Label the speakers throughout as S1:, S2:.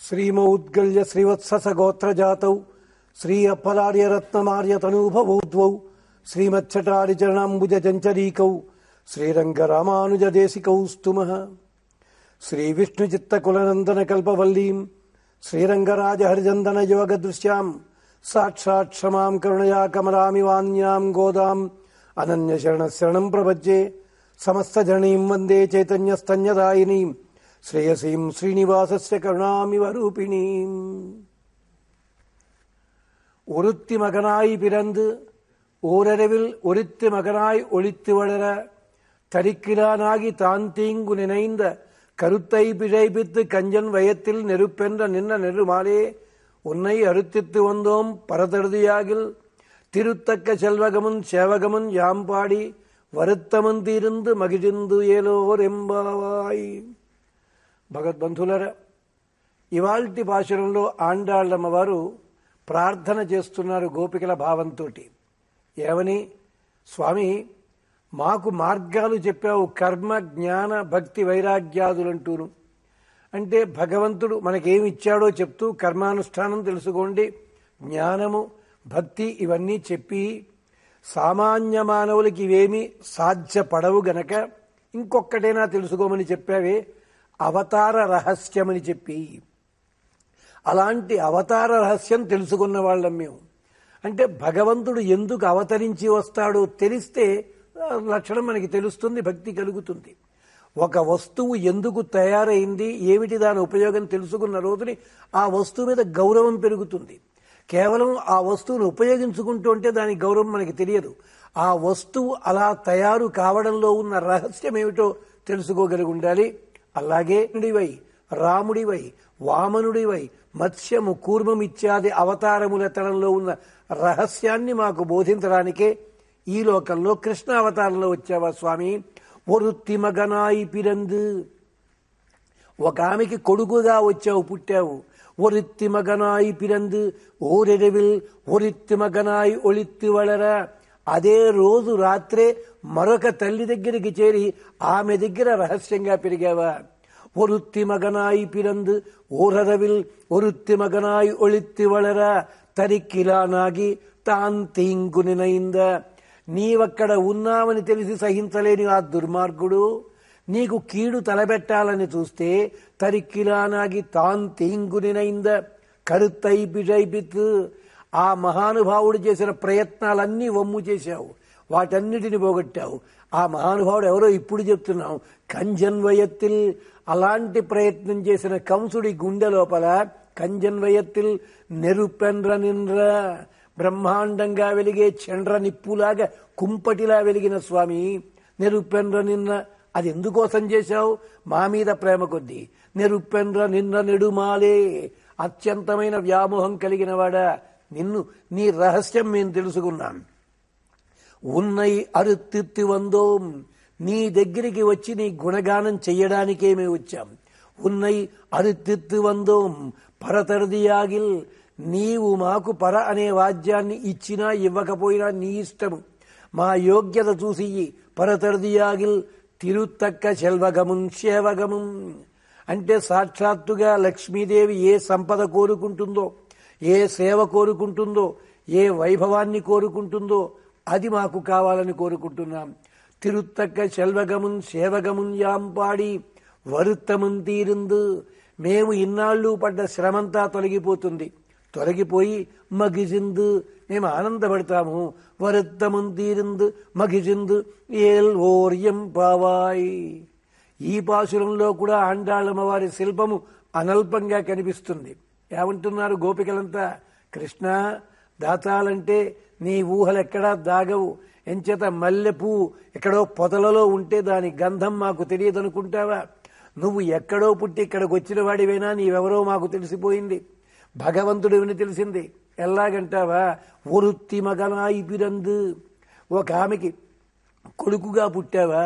S1: శ్రీమౌద్గల్య శ్రీవత్సస గోత్రజాతౌ శ్రీ అప్పలార్య రత్నమార్య తనూభవౌద్వౌ శ్రీమచ్చటారి చరణాంబుజ జంచరీకౌ శ్రీరంగరామానుజ దేశికౌ స్తుమః. శ్రీ విష్ణుచిత్తకులనందన కల్పవల్లీం శ్రీరంగరాజ హరిచందన యోగ దృశ్యాం సాక్షాత్ క్షమాం కరుణయా కమలామివాన్యాం గోదాం అనన్య శరణం ప్రపజ్యే. సమస్త జననీం వందే చైతన్యస్తన్యదాయినీం శ్రేయసీం శ్రీనివాసస్య కరుణామివ రూపిణీం. ஒருத்தி மகனாய் பிறந்து ஓரளவில் ஒருத்தி மகனாய் ஒளித்து வளர தரிக்கிலானாகி தான் தீங்கு நினைந்த கருத்தை பிழைப்பித்து கஞ்சன் வயத்தில் நெருப்பென்ற நின்ன நெருமாலே உன்னை அறுத்தித்து வந்தோம் பரதருதியாகில் திருத்தக்க செல்வகமுன் சேவகமுன் யாம்பாடி வருத்தமுன் தீர்ந்து మగిజిందు ఏలోర్ ఎంబావాయ్. భగవద్బంధులర, ఇవాల్టి భాషణంలో ఆండాళ్ళమ్మవారు ప్రార్థన చేస్తున్నారు గోపికల భావంతో. ఏమని? స్వామి, మాకు మార్గాలు చెప్పావు, కర్మ జ్ఞాన భక్తి వైరాగ్యాదులంటూను. అంటే భగవంతుడు మనకేమి ఇచ్చాడో చెప్తూ కర్మానుష్ఠానం తెలుసుకోండి, జ్ఞానము భక్తి ఇవన్నీ చెప్పి సామాన్య మానవులకి ఇవేమీ సాధ్యపడవు గనక ఇంకొక్కటైనా తెలుసుకోమని చెప్పావే, అవతార రహస్యమని చెప్పి. అలాంటి అవతార రహస్యం తెలుసుకున్న వాళ్ళం మేము. అంటే భగవంతుడు ఎందుకు అవతరించి వస్తాడో తెలిస్తే లక్షణం మనకి తెలుస్తుంది, భక్తి కలుగుతుంది. ఒక వస్తువు ఎందుకు తయారైంది, ఏమిటి దాని ఉపయోగం తెలుసుకున్న రోజుని ఆ వస్తువు మీద గౌరవం పెరుగుతుంది. కేవలం ఆ వస్తువును ఉపయోగించుకుంటూ ఉంటే దాని గౌరవం మనకి తెలియదు. ఆ వస్తువు అలా తయారు కావడంలో ఉన్న రహస్యం ఏమిటో తెలుసుకోగలిగి ఉండాలి. అలాగే నుడివై, రాముడివై, వామనుడివై, మత్స్యము కూర్మం ఇత్యాది అవతారముల తరంలో ఉన్న రహస్యాన్ని మాకు బోధించడానికే ఈ లోకంలో కృష్ణ అవతారంలో వచ్చావా స్వామి. ఒరుత్తి మగనాయి పిరందు, ఒక ఆమెకి కొడుకుగా వచ్చావు, పుట్టావు. ఒరిత్తి మగనాయి పిరందు ఓరెడవిల్ ఒరిత్తి మగనాయి ఒళిత్తి వళర. అదే రోజు రాత్రే మరొక తల్లి దగ్గరికి చేరి ఆమె దగ్గర రహస్యంగా పెరిగావా. ఒరుత్తి మగనాయి పిరందు ఓరరవిల్ ఒరుత్తి మగనాయి ఒళిత్తి వళర తరికిలానాగి తాన్ తీంగు నినైంద. నీవక్కడ ఉన్నావని తెలిసి సహించలేని ఆ దుర్మార్గుడు నీకు కీడు తలబెట్టాలని చూస్తే తరికిలానాగి తాన్ తీంగు నినైంద కరుత్తై పిజైపిత్. ఆ మహానుభావుడు చేసిన ప్రయత్నాలన్నీ వమ్ము చేశావు, వాటన్నిటిని పోగొట్టావు. ఆ మహానుభావుడు ఎవరో ఇప్పుడు చెప్తున్నావు, కంజన్వయత్తిల్. అలాంటి ప్రయత్నం చేసిన కంసుడి గుండె లోపల కంజన్వయత్తిల్ నెరుపెండ్ర నిండ్ర, బ్రహ్మాండంగా వెలిగే చండ్ర నిప్పులాగా కుంపటిలా వెలిగిన స్వామి నెరుపెండ్ర నిన్న. అది ఎందుకోసం చేశావు? మా మీద ప్రేమ కొద్దీ. నెరుపెండ్ర నిన్న నెడుమాలే, అత్యంతమైన వ్యామోహం కలిగిన వాడా, నిన్ను నీ రహస్యం మేము తెలుసుకున్నాం. ఉన్నై అరుత్తిత్తి వందోం, నీ దగ్గరికి వచ్చి నీ గుణగానం చెయ్యడానికే మేము వచ్చాం. ఉన్నై అరుత్తిత్తి వందోం పరతరుదియాగిల్. నీవు మాకు పర అనే వాద్యాన్ని ఇచ్చినా ఇవ్వకపోయినా నీ ఇష్టము. మా యోగ్యత చూసి పరతరుదియాగిల్ తిరుత్తక్క శెల్వగమున్ సేవగమున్. అంటే సాక్షాత్తుగా లక్ష్మీదేవి ఏ సంపద కోరుకుంటుందో, ఏ సేవ కోరుకుంటుందో, ఏ వైభవాన్ని కోరుకుంటుందో అది మాకు కావాలని కోరుకుంటున్నాం. తిరుత్తక్క శెల్వగమున్ సేవగమున్ యాంపాడి వరుత్తమున్ తీరుందు. మేము ఇన్నాళ్ళు పడ్డ శ్రమంతా తొలగిపోతుంది, తొలగిపోయి మగిజిందు మేము ఆనందపడతాము. వరుత్తమున్ తీరుందు మగిజిందు ఏల్ ఓర్యం పావాయ్. ఈ పాశురంలో కూడా ఆండాళ్ళమ్మవారి శిల్పము అనల్పంగా కనిపిస్తుంది. ఏమంటున్నారు గోపికలంతా? కృష్ణ, దాతాలంటే నీ ఊహలెక్కడా దాగవు. ఎంచేత మల్లెపూ ఎక్కడో పొదలలో ఉంటే దాని గంధం మాకు తెలియదనుకుంటావా? నువ్వు ఎక్కడో పుట్టి ఇక్కడికి వచ్చిన వాడివైనా నీవెవరో మాకు తెలిసిపోయింది, భగవంతుడు విని తెలిసింది. ఎలాగంటావా? ఒరుత్తి మగనాయి పిరందు, ఒక ఆమెకి కొడుకుగా పుట్టావా?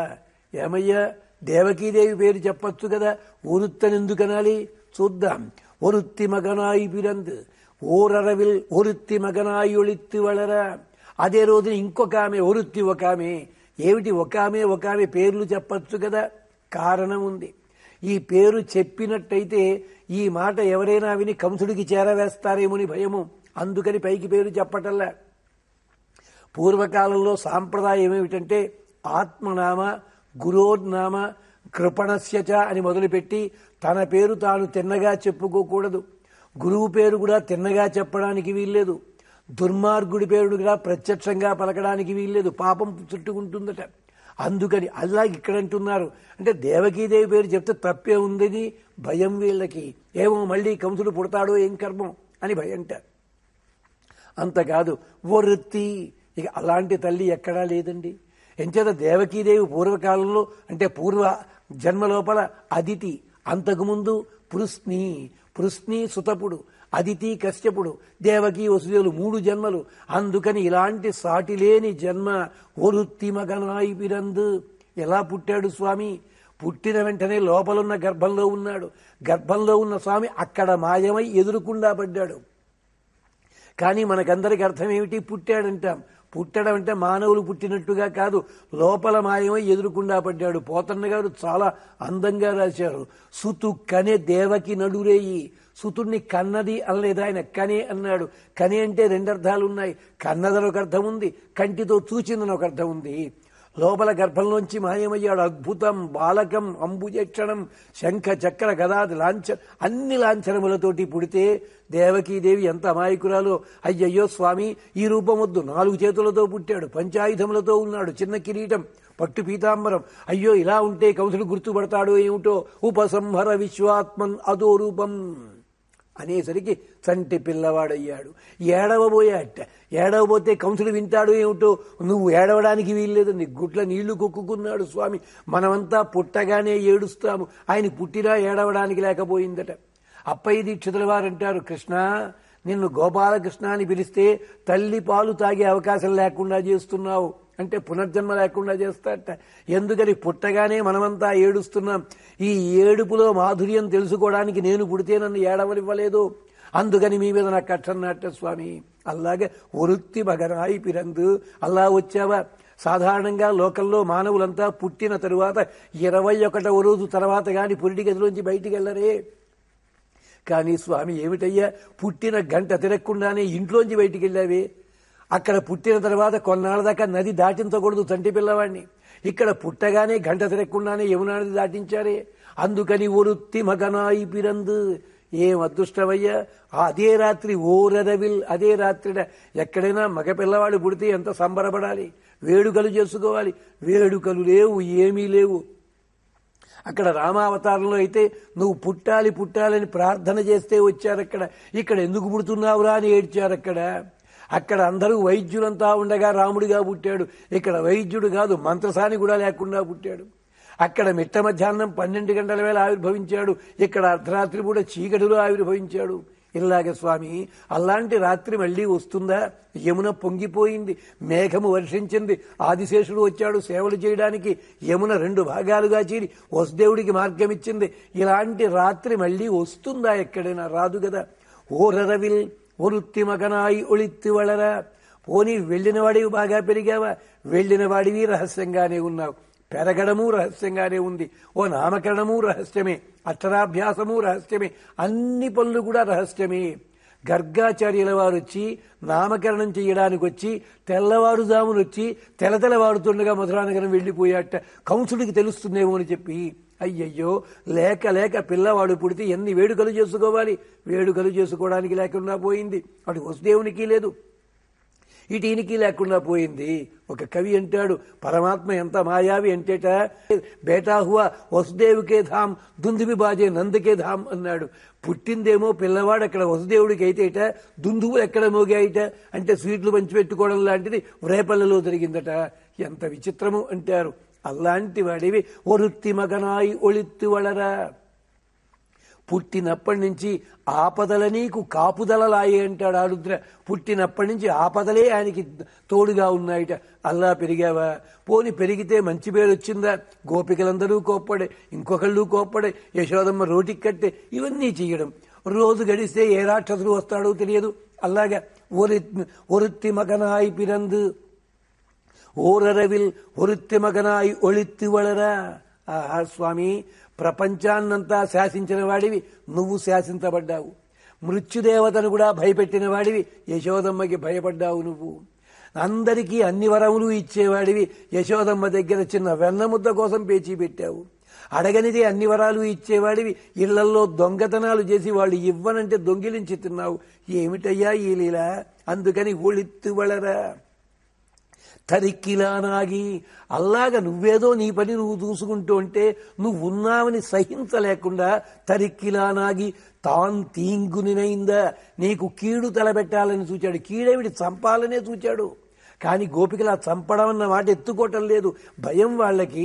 S1: ఏమయ్యా, దేవకీదేవి పేరు చెప్పచ్చు కదా, ఒరుత్తనెందుకనాలి? చూద్దాం. ఒరుత్తి మగనాయి పిరందు ఓరరవిల్ ఒరుత్తి మగనాయి ఒళిత్తి వళర. అదే రోజున ఇంకొక ఆమె ఒరుత్తి, ఒక ఆమె. ఏమిటి ఒక ఆమె పేర్లు చెప్పచ్చు కదా? కారణం ఉంది. ఈ పేరు చెప్పినట్టయితే ఈ మాట ఎవరైనా విని కంసుడికి చేరవేస్తారేమోని భయము, అందుకని పైకి పేరు చెప్పటల్లా. పూర్వకాలంలో సాంప్రదాయం ఏమిటంటే ఆత్మనామ గురోర్నామ కృపణస్యచ అని మొదలుపెట్టి తన పేరు తాను తిన్నగా చెప్పుకోకూడదు. గురువు పేరు కూడా తిన్నగా చెప్పడానికి వీల్లేదు. దుర్మార్గుడి పేరు కూడా ప్రత్యక్షంగా పలకడానికి వీల్లేదు, పాపం చుట్టుకుంటుందట. అందుకని అలా ఇక్కడ అంటున్నారు. అంటే దేవకీదేవి పేరు చెప్తే తప్పే ఉందని భయం వీళ్ళకి. ఏమో మళ్ళీ కంసుడు పుడతాడో ఏం కర్మం అని భయంట. అంతకాదు వృత్తి, ఇక అలాంటి తల్లి ఎక్కడా లేదండి. ఎంచేత దేవకీదేవి పూర్వకాలంలో అంటే పూర్వ జన్మ లోపల అదితి, అంతకుముందు పృస్ని సుతపుడు, అదితి కశ్యపుడు, దేవకీ వసుదేవులు 3 జన్మలు. అందుకని ఇలాంటి సాటిలేని జన్మ ఒరుత్తి మగనాయి పిరందు. ఎలా పుట్టాడు స్వామి? పుట్టిన వెంటనే లోపలున్న గర్భంలో ఉన్నాడు. గర్భంలో ఉన్న స్వామి అక్కడ మాయమై ఎదురుకుండా పడ్డాడు. కానీ మనకందరికి అర్థం ఏమిటి? పుట్టాడంటాం. పుట్టడం అంటే మానవులు పుట్టినట్టుగా కాదు, లోపల మాయమై ఎదురుకుండా పడ్డాడు. పోతన్న గారు చాలా అందంగా రాశారు. సుతు కనే దేవకి నడురేయి. సుతుడిని కన్నది అనలేదు ఆయన, కనే అన్నాడు. కనే అంటే 2 అర్థాలు ఉన్నాయి. కన్నదని ఒక అర్థం ఉంది, కంటితో చూచిందని ఒక అర్థం ఉంది. లోపల గర్భంలోంచి మాయమయ్యాడు. అద్భుతం, బాలకం, అంబుజక్షణం, శంఖ చక్ర గదాది అన్ని లాంఛనములతోటి పుడితే దేవకీదేవి ఎంత అమాయకురాలో. అయ్యయ్యో స్వామి, ఈ రూపం వద్దు. 4 చేతులతో పుట్టాడు, పంచాయుధములతో ఉన్నాడు, చిన్న కిరీటం, పట్టు పీతాంబరం. అయ్యో ఇలా ఉంటే కంసుడు గుర్తుపడతాడో ఏమిటో. ఉపసంహర విశ్వాత్మన్ అదో రూపం అనేసరికి చంటి పిల్లవాడయ్యాడు. ఏడవబోతే కంసుడు వింటాడు ఏమిటో. నువ్వు ఏడవడానికి వీల్లేదు, నీ గుట్ల నీళ్లు కొక్కుకున్నాడు స్వామి. మనమంతా పుట్టగానే ఏడుస్తాము, ఆయన పుట్టినా ఏడవడానికి లేకపోయిందట. అప్పయ్య దీక్షితుల వారంటారు, కృష్ణ నిన్ను గోపాలకృష్ణ అని పిలిస్తే తల్లి పాలు తాగే అవకాశం లేకుండా చేస్తున్నావు అంటే పునర్జన్మ లేకుండా చేస్తాట. ఎందుకని పుట్టగానే మనమంతా ఏడుస్తున్నాం. ఈ ఏడుపులో మాధుర్యం తెలుసుకోవడానికి నేను పుడితే నన్ను ఏడవనివ్వలేదు, అందుకని మీ మీద నాకు కట్టన్నట్ట స్వామి. అలాగే వృత్తి మగనాయి పిరందు. అలా వచ్చావా? సాధారణంగా లోకల్లో మానవులంతా పుట్టిన తరువాత 21వ రోజు తర్వాత గాని పురిటి గదిలోంచి బయటికి వెళ్ళరే. కానీ స్వామి ఏమిటయ్యా, పుట్టిన గంట తిరగకుండానే ఇంట్లోంచి బయటికి వెళ్ళావే. అక్కడ పుట్టిన తర్వాత కొన్నాళ్ళ దాకా నది దాటించకూడదు చంటి పిల్లవాడిని. ఇక్కడ పుట్టగానే గంట తిరగకుండానే యమునా నది దాటించారే. అందుకని వృత్తి మగనాయి పిరందు. ఏం అదృష్టమయ్యా. అదే రాత్రి ఓరరవిల్, అదే రాత్రిన ఎక్కడైనా మగ పిల్లవాడు పుడితే ఎంత సంబరపడాలి, వేడుకలు చేసుకోవాలి. వేడుకలు లేవు, ఏమీ లేవు. అక్కడ రామావతారంలో అయితే నువ్వు పుట్టాలి పుట్టాలని ప్రార్థన చేస్తే వచ్చారక్కడ. ఇక్కడ ఎందుకు పుడుతున్నావురా అని ఏడ్చారక్కడ. అక్కడ అందరూ వైద్యులంతా ఉండగా రాముడిగా పుట్టాడు. ఇక్కడ వైద్యుడు కాదు, మంత్రసాని కూడా లేకుండా పుట్టాడు. అక్కడ మిట్ట మధ్యాహ్నం 12 గంటల వేళ ఆవిర్భవించాడు. ఇక్కడ అర్ధరాత్రి కూడా చీకటిలో ఆవిర్భవించాడు. ఇలాగే స్వామి అలాంటి రాత్రి మళ్లీ వస్తుందా? యమున పొంగిపోయింది, మేఘము వర్షించింది, ఆదిశేషుడు వచ్చాడు సేవలు చేయడానికి. యమున 2 భాగాలుగా చీరి వసుదేవుడికి మార్గం ఇచ్చింది. ఇలాంటి రాత్రి మళ్లీ వస్తుందా? ఎక్కడైనా రాదు కదా. ఓరరవిల్ వృత్తి మగనాయి ఒళిత్తి వళరా. పోనీ వెళ్లిన వాడివి బాగా పెరిగావా? వెళ్లిన వాడివి రహస్యంగానే ఉన్నావు. పెరగడము రహస్యంగానే ఉంది. ఓ నామకరణము రహస్యమే, అక్షరాభ్యాసము రహస్యమే, అన్ని పనులు కూడా రహస్యమే. గర్గాచార్యుల వారు వచ్చి నామకరణం చేయడానికి వచ్చి తెల్లవారుజామును వచ్చి తెలతెలవాడుతుండగా మధురానగరం వెళ్లిపోయాట. కంసుడికి తెలుస్తుందేమో అని చెప్పి. అయ్యయ్యో, లేక లేక పిల్లవాడు పుడితే ఎన్ని వేడుకలు చేసుకోవాలి. వేడుకలు చేసుకోవడానికి లేకుండా పోయింది. అటు వసుదేవునికి లేదు, ఇటీనికి లేకుండా పోయింది. ఒక కవి అంటాడు, పరమాత్మ ఎంత మాయావి అంటేట, బేటా హువా వసుదేవుకే ధామ్ దుందుబి బాజే నందకే ధామ్ అన్నాడు. పుట్టిందేమో పిల్లవాడు అక్కడ వసుదేవుడికి అయితేట, దుందువులు ఎక్కడ మోగాయిట అంటే స్వీట్లు పంచిపెట్టుకోవడం లాంటిది రేపల్లలో జరిగిందట. ఎంత విచిత్రము అంటారు. అలాంటి వాడివి వృత్తి మగనాయి ఒళిత్తి వళరా. పుట్టినప్పటి నుంచి ఆపదల నీకు కాపుదలలాయే అంటాడు ఆరుద్ర. పుట్టినప్పటి నుంచి ఆపదలే ఆయనకి తోడుగా ఉన్నాయిట. అల్లా పెరిగావా? పోని పెరిగితే మంచి పేరు వచ్చిందా? గోపికలందరూ కోప్పడే, ఇంకొకళ్ళు కోప్పడే, యశోదమ్మ రోటికి కట్టే, ఇవన్నీ చేయడం. రోజు గడిస్తే ఏ రాక్షసుడు వస్తాడో తెలియదు. అలాగా వృత్తి మగనాయి పిరందు ఓరరవిల్ వృత్తి మగనాయి ఒళిత్తి వళరా. ఆహా స్వామి, ప్రపంచాన్నంతా శాసించిన వాడివి, నువ్వు శాసించబడ్డావు. మృత్యుదేవతను కూడా భయపెట్టిన వాడివి, యశోదమ్మకి భయపడ్డావు నువ్వు. అందరికీ అన్ని వరములు ఇచ్చేవాడివి, యశోదమ్మ దగ్గర చిన్న వెన్నముద్ద కోసం పేచీ పెట్టావు. అడగనిదే అన్ని వరాలు ఇచ్చేవాడివి, ఇళ్లల్లో దొంగతనాలు చేసి వాళ్ళు ఇవ్వనంటే దొంగిలించి తిన్నావు. ఏమిటయ్యా ఈ లీల? అందుకని ఒళిత్తువళరా తరిక్కిలానాగి, అల్లాగా నువ్వేదో నీ పని నువ్వు చూసుకుంటూ ఉంటే నువ్వు ఉన్నావని సహించలేకుండా తరిక్కిలానాగి తాన్ తీంగునినైందా, నీకు కీడు తలబెట్టాలని చూచాడు. కీడేమిటి, చంపాలనే చూచాడు. కానీ గోపికలా చంపడం అన్న మాట ఎత్తుకోవటం లేదు, భయం వాళ్ళకి.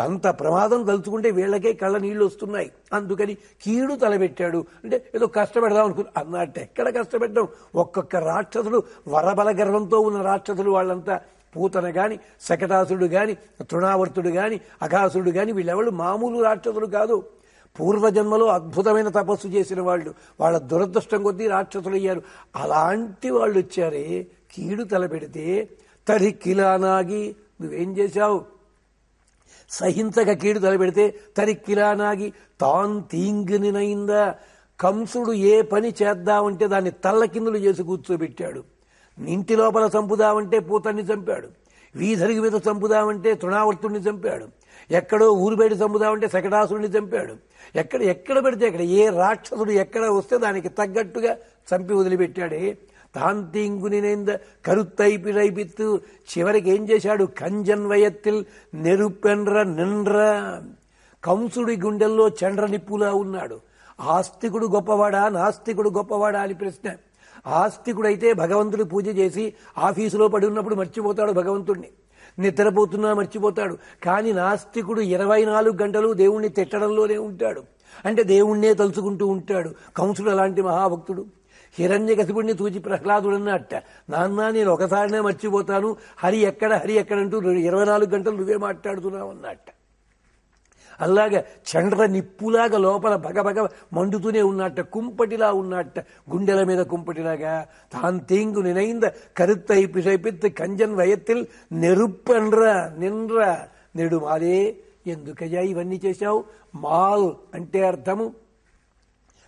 S1: అంత ప్రమాదం తలుచుకుంటే వీళ్ళకే కళ్ళ నీళ్లు వస్తున్నాయి. అందుకని కీడు తలబెట్టాడు. అంటే ఏదో కష్టపెడదాం అనుకున్నా అన్నట్టు. ఎక్కడ కష్టపెట్టడం? ఒక్కొక్క రాక్షసుడు వరబల గర్వంతో ఉన్న రాక్షసులు వాళ్ళంతా. పూతన గాని, శకటాసుడు గాని, తృణావర్తుడు గాని, అఘాసుడు గాని, వీళ్ళెవళ్ళు మామూలు రాక్షసులు కాదు. పూర్వజన్మలో అద్భుతమైన తపస్సు చేసిన వాళ్ళు. వాళ్ళ దురదృష్టం కొద్దీ రాక్షసులయ్యారు. అలాంటి వాళ్ళు వచ్చారే, కీడు తలపెడితే తరిక్కిలానాగి, నువ్వేం చేశావు? సహించక కీడు తలపెడితే తరిక్కిలానాగి తాన్ తీంగునినైందా, కంసుడు ఏ పని చేద్దామంటే దాన్ని తల్లకిందులు చేసి కూర్చోబెట్టాడు. ఇంటి లోపల చంపుదామంటే పూతన్ని చంపాడు, వీధరికి మీద చంపుదామంటే తృణావర్తుడిని చంపాడు, ఎక్కడో ఊరు బయట చంపుదామంటే శకటాసుడిని చంపాడు. ఎక్కడ పెడితే అక్కడ ఏ రాక్షసుడు ఎక్కడ వస్తే దానికి తగ్గట్టుగా చంపి వదిలిపెట్టాడే. తాంతింగునినేంద కరుత్తై పిరైపిత్తు, చివరికి ఏం చేశాడు? కంజన్ వయత్తిల్ నెరుపెండ్ర నిండ్ర, కంసుడి గుండెల్లో చండ్ర నిప్పులా ఉన్నాడు. ఆస్తికుడు గొప్పవాడా, నాస్తికుడు గొప్పవాడా అని ప్రశ్న. ఆస్తికుడైతే భగవంతుడి పూజ చేసి ఆఫీసులో పడి ఉన్నప్పుడు మర్చిపోతాడు భగవంతుడిని, నిద్రపోతున్నా మర్చిపోతాడు. కానీ నాస్తికుడు 24 గంటలు దేవుణ్ణి తిట్టడంలోనే ఉంటాడు. అంటే దేవుణ్ణే తలుచుకుంటూ ఉంటాడు. కంసుడు అలాంటి మహాభక్తుడు. హిరణ్యకశిపుడిని చూచి ప్రహ్లాదుడన్నట్ట, నాన్న నేను ఒకసారినే మర్చిపోతాను, హరి ఎక్కడంటూ 24 గంటలు నువ్వే మాట్లాడుతున్నావు అన్నట్ట. అలాగా చండ్ర నిప్పులాగా లోపల భగభగ మండుతూనే ఉన్నట్ట, కుంపటిలా ఉన్నట్ట, గుండెల మీద కుంపటిలాగా. తాంతీంగు నినైంద కరుత్తై పిసైపిత్ కంజన్ వయత్తిల్ నెరుపెండ్ర నిండ్ర నెడుమాలే. ఎందుకయ్యా ఇవన్నీ చేశావు? మాల్ అంటే అర్థము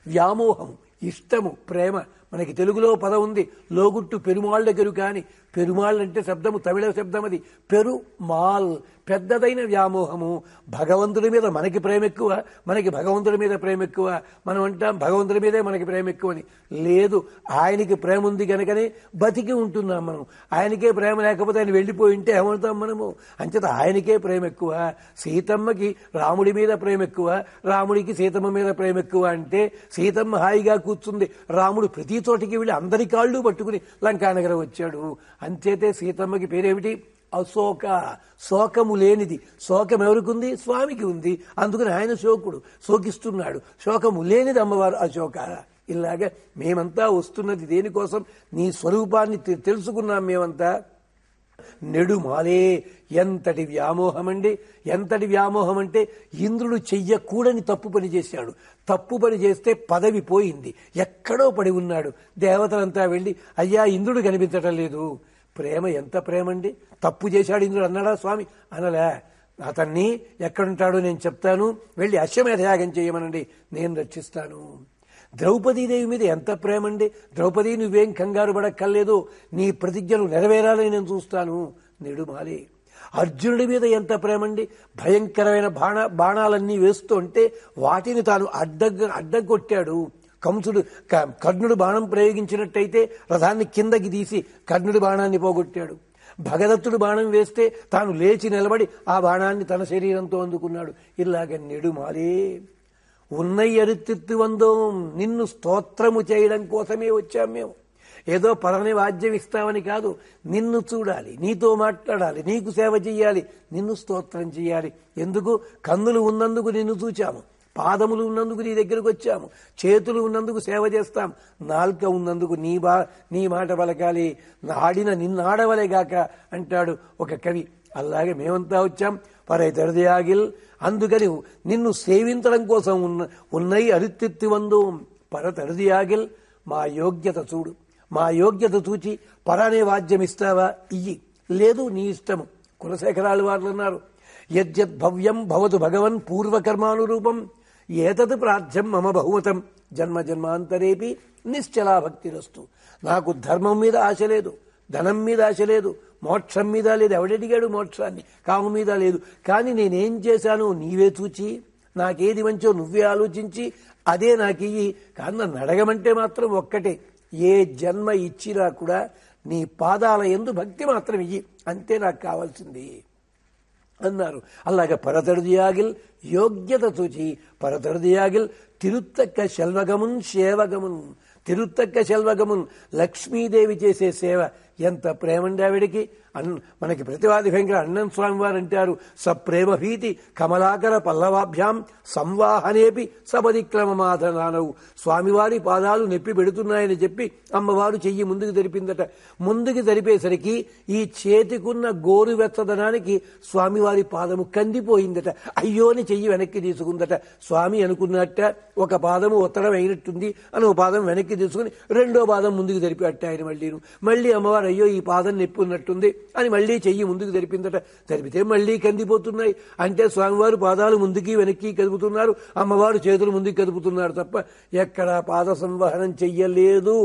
S1: వ్యామోహము, ఇష్టము, ప్రేమ. మనకి తెలుగులో పదం ఉంది, లోగుట్టు పెరుమాళ్ళ దగ్గర. కానీ పెరుమాళ్ళు అంటే శబ్దము తమిళ శబ్దం, అది పెరుమాల్, పెద్దదైన వ్యామోహము. భగవంతుడి మీద మనకి ప్రేమ ఎక్కువ, మనకి భగవంతుడి మీద ప్రేమ ఎక్కువ. మనం అంటాం భగవంతుడి మీదే మనకి ప్రేమ ఎక్కువ అని. లేదు, ఆయనకి ప్రేమ ఉంది కనుకనే బతికి ఉంటున్నాం మనం. ఆయనకే ప్రేమ లేకపోతే ఆయన వెళ్ళిపోయి ఉంటే ఏమవుతాం మనము? అంచేత ఆయనకే ప్రేమ ఎక్కువ. సీతమ్మకి రాముడి మీద ప్రేమ ఎక్కువ, రాముడికి సీతమ్మ మీద ప్రేమ ఎక్కువ. అంటే సీతమ్మ హాయిగా కూర్చుంది, రాముడు ప్రతి చోటికి వెళ్ళి అందరి కాళ్ళు పట్టుకుని లంకానగరం వచ్చాడు. అంచేతే సీతమ్మకి పేరేమిటి? అశోక, శోకము లేనిది. శోకం ఎవరికుంది? స్వామికి ఉంది. అందుకని ఆయన శోకుడు, శోకిస్తున్నాడు. శోకము లేనిది అమ్మవారు అశోక. ఇలాగా మేమంతా వస్తున్నది దేనికోసం? నీ స్వరూపాన్ని తెలుసుకున్నాం మేమంతా. నెడుమాలే, ఎంతటి వ్యామోహమండి! ఎంతటి వ్యామోహం అంటే ఇంద్రుడు చెయ్యకూడని తప్పు పని చేశాడు. తప్పు పని చేస్తే పదవి పోయింది, ఎక్కడో పడి ఉన్నాడు. దేవతలంతా వెళ్ళి అయ్యా ఇంద్రుడు కనిపించటం లేదు. ప్రేమ ఎంత ప్రేమండి! తప్పు చేశాడు ఇంద్రుడు అన్నాడా స్వామి? అనలే. అతన్ని ఎక్కడుంటాడో నేను చెప్తాను, వెళ్ళి అశ్వమేధ యాగం చేయమనండి, నేను రక్షిస్తాను. ద్రౌపదీదేవి మీద ఎంత ప్రేమండి! ద్రౌపది నువ్వేం కంగారు పడక్కర్లేదు, నీ ప్రతిజ్ఞలు నెరవేరాలని నేను చూస్తాను. నెడుమాలి. అర్జునుడి మీద ఎంత ప్రేమండి! భయంకరమైన బాణాలన్నీ వేస్తుంటే వాటిని తాను అడ్డగొట్టాడు. కంసుడు కర్ణుడు బాణం ప్రయోగించినట్టయితే రథాన్ని కిందకి తీసి కర్ణుడి బాణాన్ని పోగొట్టాడు. భగదత్తుడు బాణం వేస్తే తాను లేచి నిలబడి ఆ బాణాన్ని తన శరీరంతో అందుకున్నాడు. ఇలాగ నెడుమాలే. ఉన్నై అరుతిత్తు వందోం, నిన్ను స్తోత్రము చేయడం కోసమే వచ్చాం మేము. ఏదో పరని వాద్యం ఇస్తామని కాదు, నిన్ను చూడాలి, నీతో మాట్లాడాలి, నీకు సేవ చెయ్యాలి, నిన్ను స్తోత్రం చెయ్యాలి. ఎందుకు? కన్నులు ఉన్నందుకు నిన్ను చూచాము, పాదములు ఉన్నందుకు నీ దగ్గరకు వచ్చాము, చేతులు ఉన్నందుకు సేవ చేస్తాం, నాల్క ఉన్నందుకు నీ మాట పలకాలి, ఆడిన నిన్నాడవలేగాక అంటాడు ఒక కవి. అలాగే మేమంతా వచ్చాం పరై తెరదయాగిల్. అందుకని నిన్ను సేవించడం కోసం ఉన్నై అరుతిత్తి వందు పర తెరదయాగిల్. మా యోగ్యత చూడు, మా యోగ్యత చూచి పరానే వాద్యం ఇస్తావా? ఇయ్యి, లేదు నీ ఇష్టము. కులశేఖరాలు వారు అన్నారు, యద్యద్భవ్యం భవతు భగవన్ పూర్వకర్మానురూపం ఏతత్ ప్రార్థ్యం మమ బహుమతం జన్మ జన్మాంతరేపి నిశ్చలా భక్తిరస్తు. నాకు ధర్మం మీద ఆశ లేదు, ధనం మీద ఆశ లేదు, మోక్షం మీద లేదు. ఎవడడిగాడు మోక్షాన్ని? కాము మీద లేదు. కానీ నేనేం చేశాను నీవే చూచి, నాకేది మంచో నువ్వే ఆలోచించి అదే నాకు ఇయ్యి. కానీ నన్ను అడగమంటే మాత్రం ఒక్కటే, ఏ జన్మ ఇచ్చినా కూడా నీ పాదాల యందు భక్తి మాత్రం ఇయ్యి, అంతే నాకు కావాల్సింది అన్నారు. అలాగే పరతరుదియాగిల్ యోగ్యత చూచి పరతరుదియాగిల్ తిరుత్తక్క శెల్వగమున్ సేవగమున్. తిరుత్తక్క శెల్వగమున్ లక్ష్మీదేవి చేసే సేవ ఎంత ప్రేమండి ఆవిడికి. మనకి ప్రతివాది భయంకర అన్నం స్వామి వారు అంటారు, సప్రేమ భీతి కమలాకర పల్లవాభ్యాం సంవాహనేపి సపదిక్రమమాధనానవు. స్వామివారి పాదాలు నొప్పి పెడుతున్నాయని చెప్పి అమ్మవారు చెయ్యి ముందుకు జరిపిందట. ముందుకు జరిపేసరికి ఈ చేతికున్న గోరువెచ్చదనానికి స్వామివారి పాదము కందిపోయిందట. అయ్యోని చెయ్యి వెనక్కి తీసుకుందట. స్వామి అనుకున్నట్ట ఒక పాదము ఒత్తడం అయినట్టుంది అని ఒక పాదం వెనక్కి తీసుకుని రెండో పాదం ముందుకు జరిపేట ఆయన. మళ్ళీ అమ్మవారు అయ్యో ఈ పాదం నొప్పి ఉన్నట్టుంది అని మళ్లీ చెయ్యి ముందుకు జరిపిందట. జరిపితే మళ్లీ కందిపోతున్నాయి. అంటే స్వామివారు పాదాలు ముందుకి వెనక్కి కదుపుతున్నారు, అమ్మవారు చేతులు ముందుకు కదుపుతున్నారు తప్ప ఎక్కడా పాద సంవహనం చెయ్యలేదు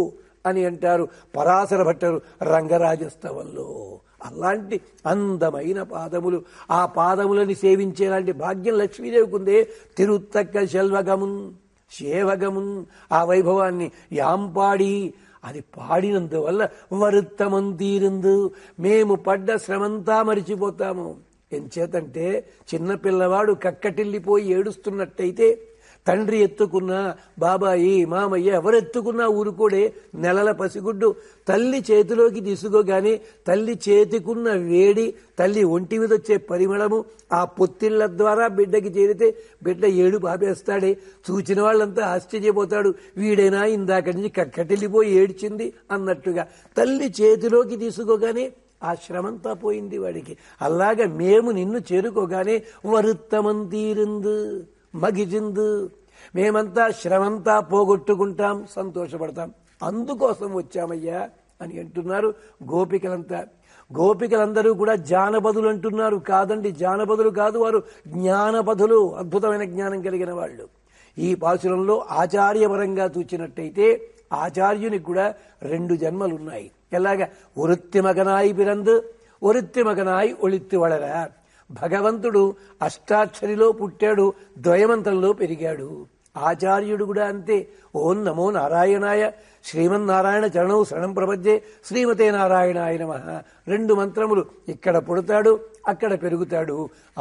S1: అని అంటారు పరాశర భట్టరు రంగరాజస్తవంలో. అలాంటి అందమైన పాదములు, ఆ పాదములని సేవించేలాంటి భాగ్యం లక్ష్మీదేవికి ఉందే. తిరుత్తక్క శెల్వగమున్ సేవగమున్, ఆ వైభవాన్ని యాంపాడి అది పాడినందువల్ల వరుత్తమంతీరిందు, మేము పడ్డ శ్రమంతా మరిచిపోతాము. ఎంచేతంటే చిన్న పిల్లవాడు కక్కటిల్లిపోయి ఏడుస్తున్నట్టయితే తండ్రి ఎత్తుకున్నా, బాబాయి మామయ్య ఎవరెత్తుకున్నా ఊరుకోడే. నెలల పసిగుడ్డు తల్లి చేతిలోకి తీసుకోగానే తల్లి చేతికున్న వేడి, తల్లి ఒంటి మీద వచ్చే పరిమళము ఆ పొత్తిళ్ల ద్వారా బిడ్డకి చేరితే బిడ్డ ఏడు పాపేస్తాడే. చూచిన వాళ్ళంతా ఆశ్చర్యపోతాడు, వీడైనా ఇందాక నుంచి కక్కటిల్లిపోయి ఏడ్చింది అన్నట్టుగా. తల్లి చేతిలోకి తీసుకోగానే ఆ శ్రమంతా పోయింది వాడికి. అలాగా మేము నిన్ను చేరుకోగానే వరుత్తమంతీరిందు మగిజిందు, మేమంతా శ్రమంతా పోగొట్టుకుంటాం, సంతోషపడతాం. అందుకోసం వచ్చామయ్యా అని అంటున్నారు గోపికలంతా. గోపికలందరూ కూడా జానపదులు అంటున్నారు. కాదండి, జానపదులు కాదు, వారు జ్ఞానపదులు, అద్భుతమైన జ్ఞానం కలిగిన వాళ్ళు. ఈ పాసురంలో ఆచార్యపరంగా చూచినట్టయితే ఆచార్యునికి కూడా 2 జన్మలున్నాయి. ఎలాగా? ఒరుత్తి మగనాయి పిరందు ఒరుత్తి మగనాయి ఒళిత్తి వళరా. భగవంతుడు అష్టాక్షరిలో పుట్టాడు, ద్వయమంత్రంలో పెరిగాడు. ఆచార్యుడు కూడా అంతే. ఓం నమో నారాయణాయ శ్రీమన్నారాయణ చరణం శరణం ప్రపద్యే శ్రీమతే నారాయణాయ నమః. 2 మంత్రములు, ఇక్కడ పుడతాడు అక్కడ పెరుగుతాడు.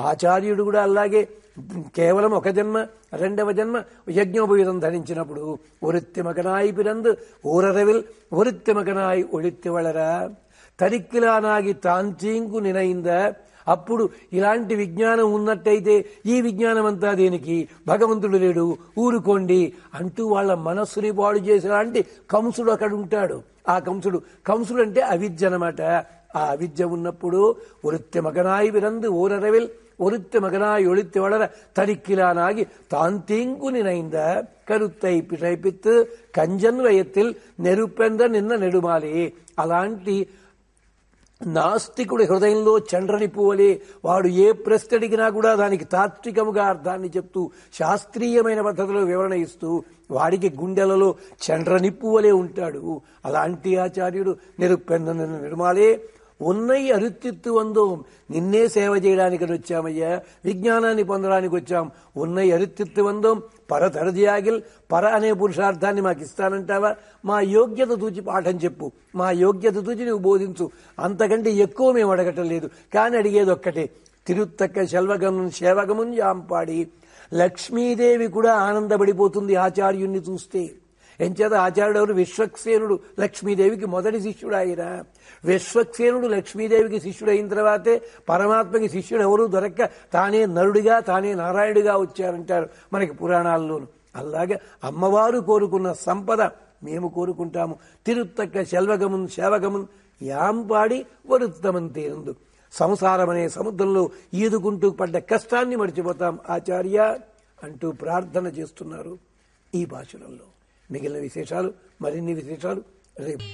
S1: ఆచార్యుడు కూడా అలాగే కేవలం 1 జన్మ, 2వ జన్మ యజ్ఞోపయుధం ధరించినప్పుడు ఒరుత్తి మగనాయి పిరందు ఊరరవిల్ ఒరుత్తి మగనాయి ఒళిత్తి వళరా తరిక్కిలానాగి తాంచీంకు నినయింద. అప్పుడు ఇలాంటి విజ్ఞానం ఉన్నట్టయితే ఈ విజ్ఞానం అంతా దేనికి, భగవంతుడు లేడు ఊరుకోండి అంటూ వాళ్ళ మనస్సుని పాడు చేసేలాంటి కంసుడు అక్కడ ఉంటాడు. ఆ కంసుడు అంటే అవిద్య అన్నమాట. ఆ అవిద్య ఉన్నప్పుడు ఒరుత్తి మగనాయి విరందు ఊరరవిల్ ఒరుత్తి మగనాయి ఒళిత్తి వళర తరిక్కిలానాగి తాంతీంకు నినైంద కరుత్తై పిటైపిత్ కంజన్ వయత్తిల్ నెరుపెంద నిన్న నెడుమాలి. అలాంటి నాస్తికుడి హృదయంలో చండ్రని పువ్వలే. వాడు ఏ ప్రశ్న అడిగినా కూడా దానికి తాత్వికముగా అర్థాన్ని చెప్తూ శాస్త్రీయమైన పద్ధతిలో వివరణ ఇస్తూ వాడికి గుండెలలో చండ్రని పువ్వలే ఉంటాడు. అలాంటి ఆచార్యుడు నిరుపెంద నిన్న నెడుమాలే. ఉన్నై అరుత్తిత్తు వందోం, నిన్నే సేవ చేయడానికి వచ్చామయ్యా, విజ్ఞానాన్ని పొందడానికి వచ్చాం. ఉన్నై అరుత్తిత్తు వందోం పరతరదియాగిల్, పర అనే పురుషార్థాన్ని మాకు ఇస్తానంటావా? మా యోగ్యత తూచి పాఠం చెప్పు, మా యోగ్యత తూచి నువ్వు బోధించు, అంతకంటే ఎక్కువ మేము అడగటం లేదు. కానీ అడిగేది ఒక్కటే, తిరుత్తక్క శెల్వగమున్ సేవగమున్ యాంపాడి. లక్ష్మీదేవి కూడా ఆనందపడిపోతుంది ఆచార్యుణ్ణి చూస్తే. ఎంచేత ఆచార్యుడు ఎవరు? విశ్వక్సేనుడు, లక్ష్మీదేవికి మొదటి శిష్యుడు ఆయన. విశ్వక్సేనుడు లక్ష్మీదేవికి శిష్యుడు అయిన తర్వాతే పరమాత్మకి శిష్యుడు ఎవరు దొరక్క తానే నరుడిగా తానే నారాయణుడిగా వచ్చారంటారు మనకి పురాణాల్లోను. అలాగే అమ్మవారు కోరుకున్న సంపద మేము కోరుకుంటాము. తిరుత్తక్క శెల్వగమున్ సేవగమున్ యాంపాడి వరుత్తమంతేందు. సంసారం అనే సముద్రంలో ఈదుకుంటూ పడ్డ కష్టాన్ని మర్చిపోతాం ఆచార్య అంటూ ప్రార్థన చేస్తున్నారు ఈ భాషణంలో. మిగిలిన విశేషాలు, మరిన్ని విశేషాలు రేపు.